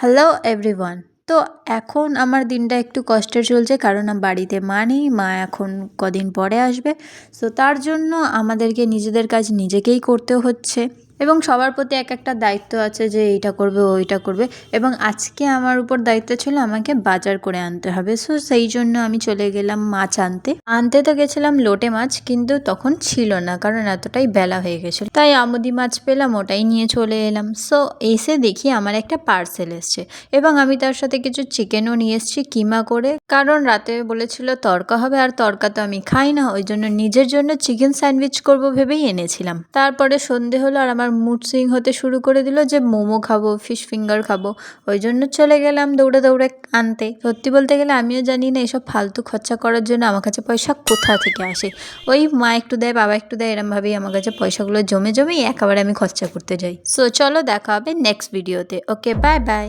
Hello everyone. তো এখন আমার দিনটা একটু কষ্টের চলছে, কারণ বাড়িতে মা নেই। মা এখন কদিন পরে আসবে। সো তার জন্য আমাদেরকে নিজেদের কাজ নিজেকেই করতে হচ্ছে, এবং সবার প্রতি এক একটা দায়িত্ব আছে যে এইটা করবে ওইটা করবে। এবং আজকে আমার উপর দায়িত্ব ছিল আমাকে বাজার করে আনতে হবে। সো সেই জন্য আমি চলে গেলাম মাছ আনতে তো গেছিলাম লোটে মাছ, কিন্তু তখন ছিল না, কারণ এতটাই বেলা হয়ে গেছিলো। তাই আমুদি মাছ পেলাম, ওটাই নিয়ে চলে এলাম। সো এসে দেখি আমার একটা পার্সেল এসছে, এবং আমি তার সাথে কিছু চিকেনও নিয়ে এসেছি কিমা করে, কারণ রাতে বলেছিল তড়কা হবে, আর তড়কা তো আমি খাই না, ওই জন্য নিজের জন্য চিকেন স্যান্ডউইচ করব ভেবেই এনেছিলাম। তারপরে সন্ধে হলো আর আমার মুড সুইং হতে শুরু করে দিল যে মোমো খাবো, ফিশ ফিঙ্গার খাবো। ওই জন্য চলে গেলাম দৌড়ে দৌড়ে আনতে। সত্যি বলতে গেলে আমিও জানি না এসব ফালতু খরচা করার জন্য আমার কাছে পয়সা কোথা থেকে আসে। ওই মা একটু দেয়, বাবা একটু দেয়, এরমভাবেই আমার কাছে পয়সাগুলো জমে জমেই একেবারে আমি খরচা করতে যাই। সো চলো, দেখা হবে নেক্সট ভিডিওতে। ওকে, বাই বাই।